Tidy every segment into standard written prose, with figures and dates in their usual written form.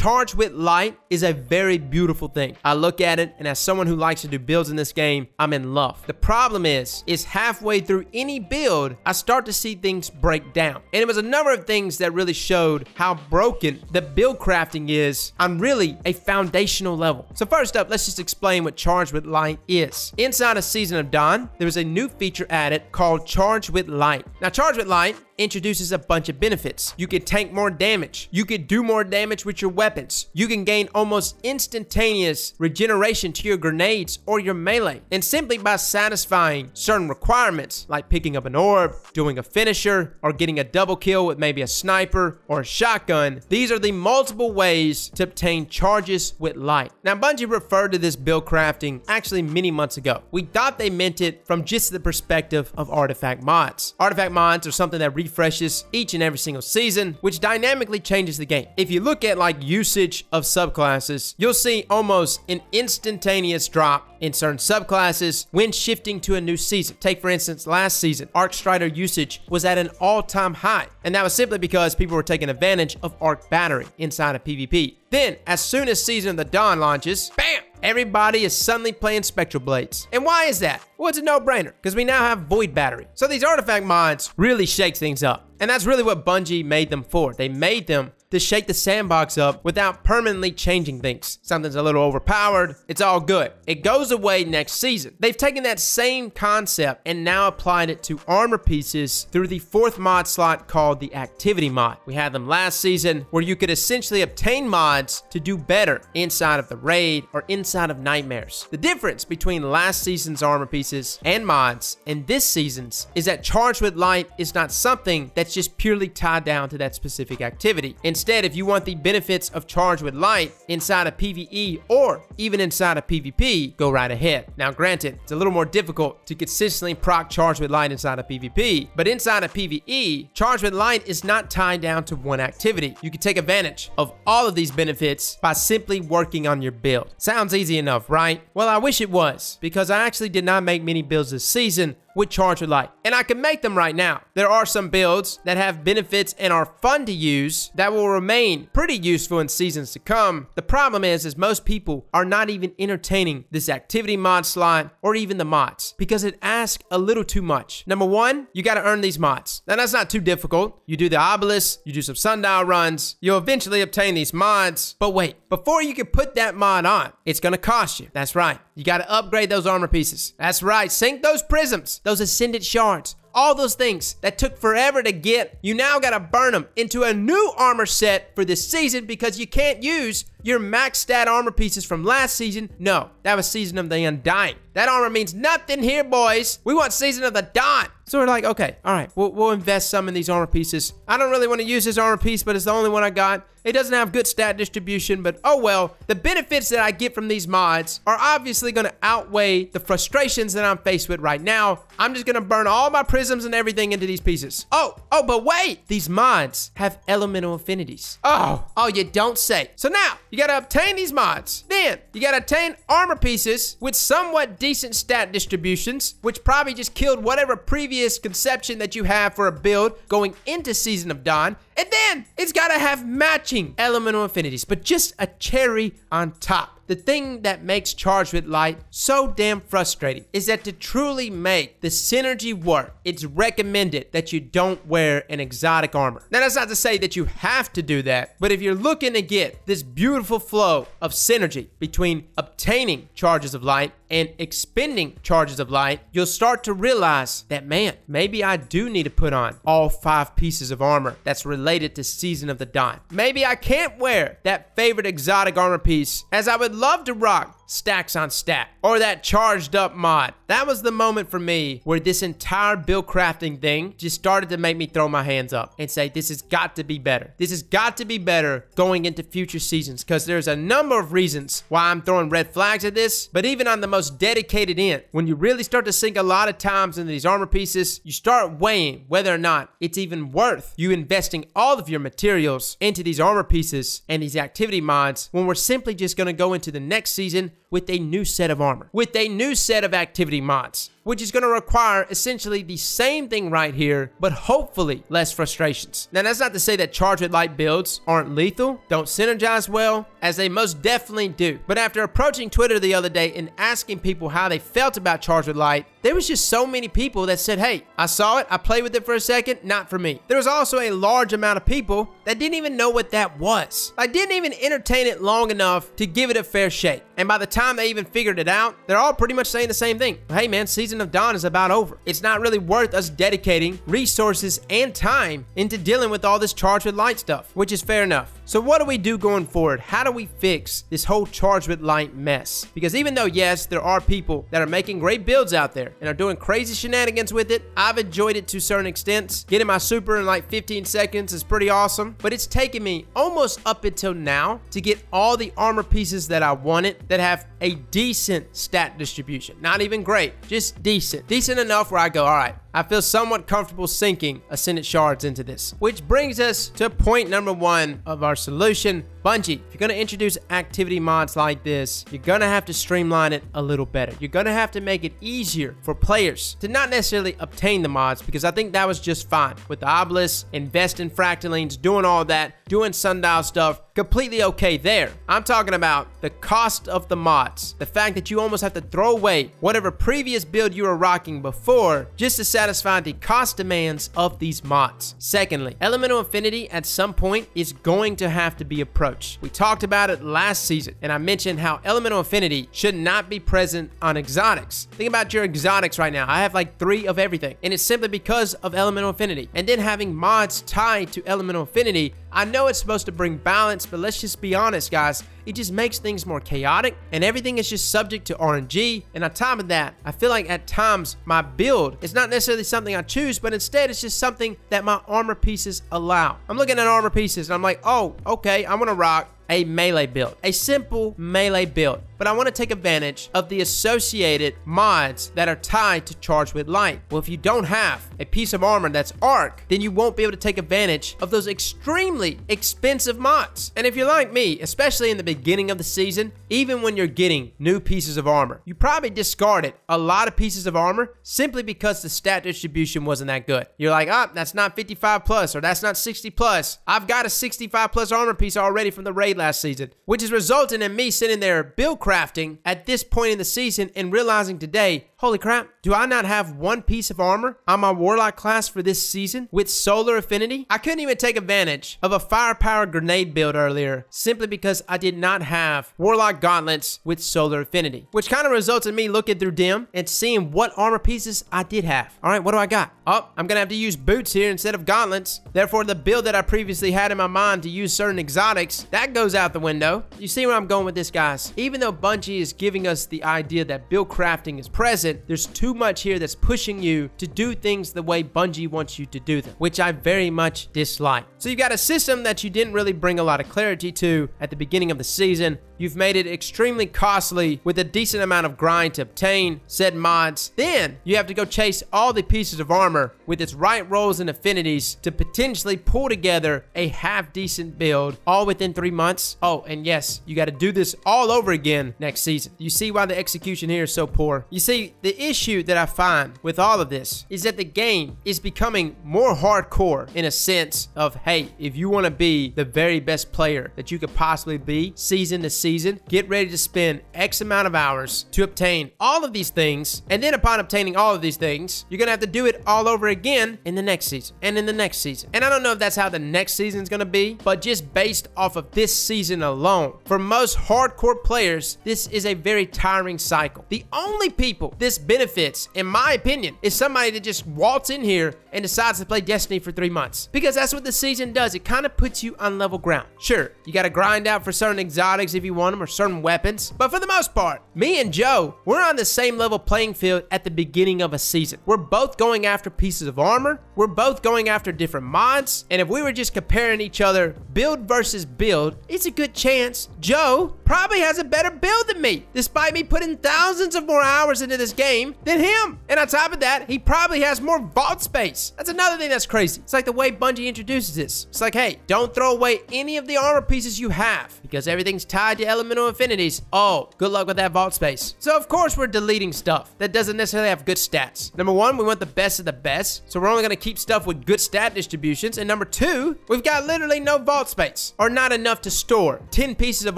Charged with light is a very beautiful thing. I look at it, and as someone who likes to do builds in this game, I'm in love. The problem is halfway through any build, I start to see things break down. And it was a number of things that really showed how broken the build crafting is on really a foundational level. So first up, let's just explain what Charged with Light is. Inside of Season of Dawn, there was a new feature added called Charged with Light. Now, Charged with Light introduces a bunch of benefits. You can tank more damage. You can do more damage with your weapons. You can gain almost instantaneous regeneration to your grenades or your melee. And simply by satisfying certain requirements, like picking up an orb, doing a finisher, or getting a double kill with maybe a sniper or a shotgun, these are the multiple ways to obtain charges with light. Now, Bungie referred to this build crafting actually many months ago. We thought they meant it from just the perspective of artifact mods. Artifact mods are something that refreshes each and every single season, which dynamically changes the game. If you look at like usage of subclasses, you'll see almost an instantaneous drop in certain subclasses when shifting to a new season. Take for instance, last season, Arc Strider usage was at an all-time high, and that was simply because people were taking advantage of Arc Battery inside of PvP. Then, as soon as Season of the Dawn launches, bam! Everybody is suddenly playing Spectral Blades. And why is that? Well, it's a no-brainer, because we now have Void Battery. So these artifact mods really shake things up. And that's really what Bungie made them for. They made them to shake the sandbox up without permanently changing things. Something's a little overpowered, it's all good. It goes away next season. They've taken that same concept and now applied it to armor pieces through the 4th mod slot called the Activity mod. We had them last season where you could essentially obtain mods to do better inside of the raid or inside of nightmares. The difference between last season's armor pieces and mods and this season's is that Charged with Light is not something that's just purely tied down to that specific activity. Instead, if you want the benefits of Charged with Light inside of PvE or even inside of PvP, go right ahead. Now granted, it's a little more difficult to consistently proc Charged with Light inside of PvP, but inside of PvE, Charged with Light is not tied down to one activity. You can take advantage of all of these benefits by simply working on your build. Sounds easy enough, right? Well, I wish it was, because I actually did not make many builds this season with Charged with Light, and I can make them right now. There are some builds that have benefits and are fun to use that will remain pretty useful in seasons to come. The problem is most people are not even entertaining this activity mod slot or even the mods because it asks a little too much. Number one, you got to earn these mods. Now that's not too difficult. You do the obelisk, you do some sundial runs, you'll eventually obtain these mods. But wait, before you can put that mod on, it's gonna cost you. That's right. You got to upgrade those armor pieces. That's right. Sink those prisms, those ascendant shards, all those things that took forever to get. You now got to burn them into a new armor set for this season because you can't use your max stat armor pieces from last season. No, that was Season of the Undying. That armor means nothing here, boys. We want Season of the Dawn. So we're like, okay, all right, we'll invest some in these armor pieces. I don't really want to use this armor piece, but it's the only one I got. It doesn't have good stat distribution, but oh well. The benefits that I get from these mods are obviously going to outweigh the frustrations that I'm faced with right now. I'm just going to burn all my prisms and everything into these pieces. Oh, but wait. These mods have elemental affinities. Oh, you don't say. So now, you got to obtain these mods. Then, you got to obtain armor pieces with somewhat decent stat distributions, which probably just killed whatever previous conception that you have for a build going into Season of Dawn. And then, it's got to have matching elemental affinities, but just a cherry on top. The thing that makes Charged with Light so damn frustrating is that to truly make the synergy work, it's recommended that you don't wear an exotic armor. Now, that's not to say that you have to do that, but if you're looking to get this beautiful flow of synergy between obtaining Charges of Light and expending Charges of Light, you'll start to realize that, man, maybe I do need to put on all 5 pieces of armor that's related to Season of the Dawn. Maybe I can't wear that favorite exotic armor piece, as I would love to rock stacks on stat or that charged up mod. That was the moment for me where this entire build crafting thing just started to make me throw my hands up and say, this has got to be better. This has got to be better going into future seasons, because there's a number of reasons why I'm throwing red flags at this. But even on the most dedicated end, when you really start to sink a lot of times into these armor pieces, you start weighing whether or not it's even worth you investing all of your materials into these armor pieces and these activity mods when we're simply just going to go into the next season with a new set of armor, with a new set of activity mods, which is going to require essentially the same thing right here, but hopefully less frustrations. Now, that's not to say that Charge with Light builds aren't lethal, don't synergize well, as they most definitely do. But after approaching Twitter the other day and asking people how they felt about Charge with Light, there was just so many people that said, hey, I saw it, I played with it for a second, not for me. There was also a large amount of people that didn't even know what that was. I didn't even entertain it long enough to give it a fair shake. And by the time they even figured it out, they're all pretty much saying the same thing. Hey man, Season of Dawn is about over. It's not really worth us dedicating resources and time into dealing with all this Charge with Light stuff, which is fair enough. So what do we do going forward? How do we fix this whole Charge with Light mess? Because even though, yes, there are people that are making great builds out there and are doing crazy shenanigans with it, I've enjoyed it to certain extents. Getting my super in like 15 seconds is pretty awesome, but it's taken me almost up until now to get all the armor pieces that I wanted that have a decent stat distribution. Not even great, just decent. Decent enough where I go, all right, I feel somewhat comfortable sinking Ascendant Shards into this. Which brings us to point number 1 of our solution. Bungie, if you're going to introduce activity mods like this, you're going to have to streamline it a little better. You're going to have to make it easier for players to not necessarily obtain the mods, because I think that was just fine. With the Obelisk, invest in Fractalines, doing all that, doing Sundial stuff, completely okay there. I'm talking about the cost of the mods. The fact that you almost have to throw away whatever previous build you were rocking before just to satisfy the cost demands of these mods. Secondly, Elemental Affinity at some point is going to have to be approached. We talked about it last season, and I mentioned how Elemental Affinity should not be present on exotics. Think about your exotics right now. I have like 3 of everything, and it's simply because of Elemental Affinity. And then having mods tied to Elemental Affinity, I know it's supposed to bring balance, but let's just be honest, guys. It just makes things more chaotic, and everything is just subject to RNG. And on top of that, I feel like at times my build is not necessarily something I choose, but instead it's just something that my armor pieces allow. I'm looking at armor pieces and I'm like, oh, okay, I'm gonna rock a melee build, a simple melee build, but I want to take advantage of the associated mods that are tied to Charge with Light. Well, if you don't have a piece of armor that's arc, then you won't be able to take advantage of those extremely expensive mods. And if you're like me, especially in the beginning of the season, even when you're getting new pieces of armor, you probably discarded a lot of pieces of armor simply because the stat distribution wasn't that good. You're like, oh, that's not 55 plus, or that's not 60 plus. I've got a 65 plus armor piece already from the raid last season, which is resulting in me sitting there build crafting at this point in the season and realizing today, holy crap, do I not have one piece of armor on my Warlock class for this season with Solar Affinity? I couldn't even take advantage of a firepower grenade build earlier simply because I did not have Warlock gauntlets with Solar Affinity, which kind of results in me looking through Dim and seeing what armor pieces I did have. All right, what do I got? Oh, I'm gonna have to use boots here instead of gauntlets. Therefore, the build that I previously had in my mind to use certain exotics, that goes out the window. You see where I'm going with this, guys? Even though Bungie is giving us the idea that build crafting is present, there's too much here that's pushing you to do things the way Bungie wants you to do them, which I very much dislike. So you've got a system that you didn't really bring a lot of clarity to at the beginning of the season. You've made it extremely costly with a decent amount of grind to obtain said mods. Then you have to go chase all the pieces of armor with its right rolls and affinities to potentially pull together a half-decent build all within 3 months. Oh, and yes, you got to do this all over again next season. You see why the execution here is so poor? You see, the issue that I find with all of this is that the game is becoming more hardcore in a sense of, hey, if you want to be the very best player that you could possibly be season to season, get ready to spend X amount of hours to obtain all of these things, and then upon obtaining all of these things, you're gonna have to do it all over again in the next season and in the next season. And I don't know if that's how the next season is gonna be, but just based off of this season alone, for most hardcore players, this is a very tiring cycle. The only people this benefits, in my opinion, is somebody that just waltz in here and decides to play Destiny for 3 months, because that's what the season does. It kind of puts you on level ground. Sure, you got to grind out for certain exotics if you want them, or certain weapons, but for the most part, me and Joe, we're on the same level playing field at the beginning of a season. We're both going after pieces of armor, we're both going after different mods, and if we were just comparing each other build versus build, it's a good chance Joe probably has a better build than me, despite me putting thousands of more hours into this game than him. And on top of that, he probably has more vault space. That's another thing that's crazy. It's like the way Bungie introduces this. It's like, hey, don't throw away any of the armor pieces you have, because everything's tied to elemental affinities. Oh, good luck with that vault space. So of course we're deleting stuff that doesn't necessarily have good stats. Number one, we want the best of the best, so we're only gonna keep stuff with good stat distributions. And number two, we've got literally no vault space, or not enough to store 10 pieces of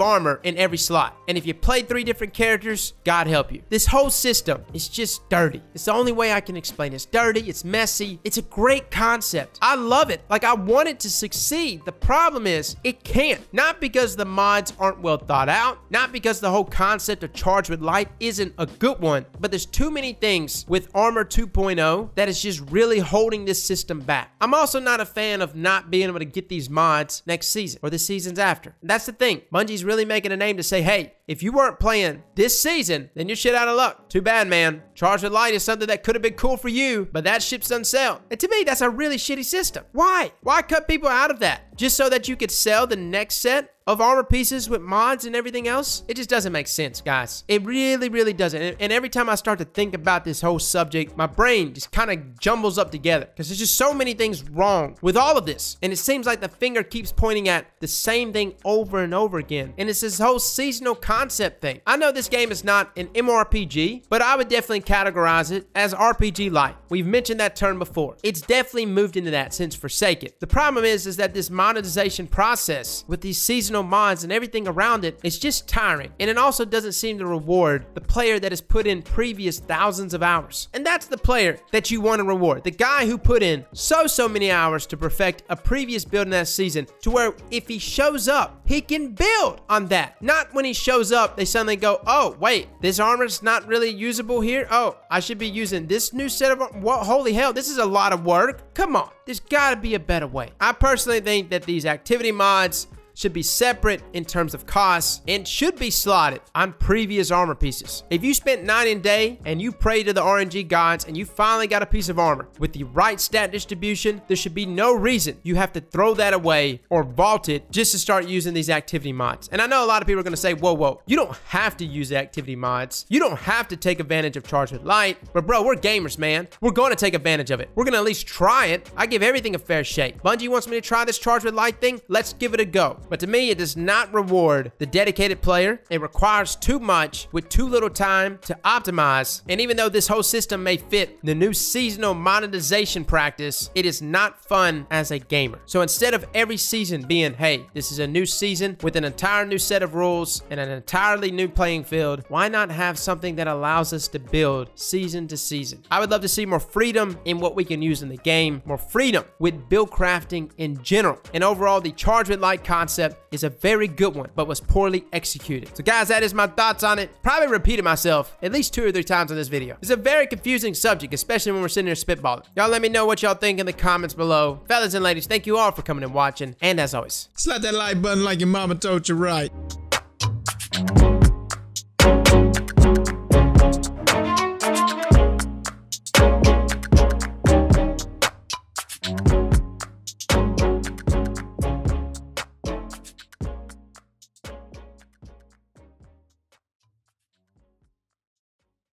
armor in every slot. And if you play 3 different characters, God help you. This whole system is just dirty. It's the only way I can explain it. It's dirty, it's messy, it's a great concept. I love it. Like, I want it to succeed. The problem is, it can't. Not because the mods aren't well thought out, not because the whole concept of Charged with Light isn't a good one, but there's too many things with Armor 2.0 that is just really holding this system back. I'm also not a fan of not being able to get these mods next season or the seasons after. And that's the thing. Bungie's really making a name to say, hey, if you weren't playing this season, then you're shit out of luck. Too bad, man. Charged with Light is something that could have been cool for you, but that ship's done sailed. And to me, that's a really shitty system. Why? Why cut people out of that? Just so that you could sell the next set of armor pieces with mods and everything else? It just doesn't make sense, guys. It really, really doesn't. And every time I start to think about this whole subject, my brain just kind of jumbles up together because there's just so many things wrong with all of this. And it seems like the finger keeps pointing at the same thing over and over again. And it's this whole seasonal concept thing. I know this game is not an MMORPG, but I would definitely categorize it as RPG-like. We've mentioned that term before. It's definitely moved into that since Forsaken. The problem is that this monetization process with these seasonal mods and everything around it, it's just tiring. And it also doesn't seem to reward the player that has put in previous thousands of hours. And that's the player that you want to reward. The guy who put in so many hours to perfect a previous build in that season, to where if he shows up, he can build on that. Not when he shows up, they suddenly go, oh, wait, this armor's not really usable here. Oh, I should be using this new set of armor. What? Holy hell, this is a lot of work. Come on, there's gotta be a better way. I personally think that these activity mods should be separate in terms of costs and should be slotted on previous armor pieces. If you spent night and day and you prayed to the RNG gods and you finally got a piece of armor with the right stat distribution, there should be no reason you have to throw that away or vault it just to start using these activity mods. And I know a lot of people are gonna say, whoa, you don't have to use the activity mods. You don't have to take advantage of Charged with Light. But bro, we're gamers, man. We're gonna take advantage of it. We're gonna at least try it. I give everything a fair shake. Bungie wants me to try this Charged with Light thing. Let's give it a go. But to me, it does not reward the dedicated player. It requires too much with too little time to optimize. And even though this whole system may fit the new seasonal monetization practice, it is not fun as a gamer. So instead of every season being, hey, this is a new season with an entire new set of rules and an entirely new playing field, why not have something that allows us to build season to season? I would love to see more freedom in what we can use in the game, more freedom with build crafting in general. And overall, the Charged with Light concept is a very good one, but was poorly executed. So guys, that is my thoughts on it. Probably repeated myself at least 2 or 3 times in this video. It's a very confusing subject, especially when we're sitting here spitballing. Y'all let me know what y'all think in the comments below. Fellas and ladies, thank you all for coming and watching. And as always, slap that like button like your mama told you right.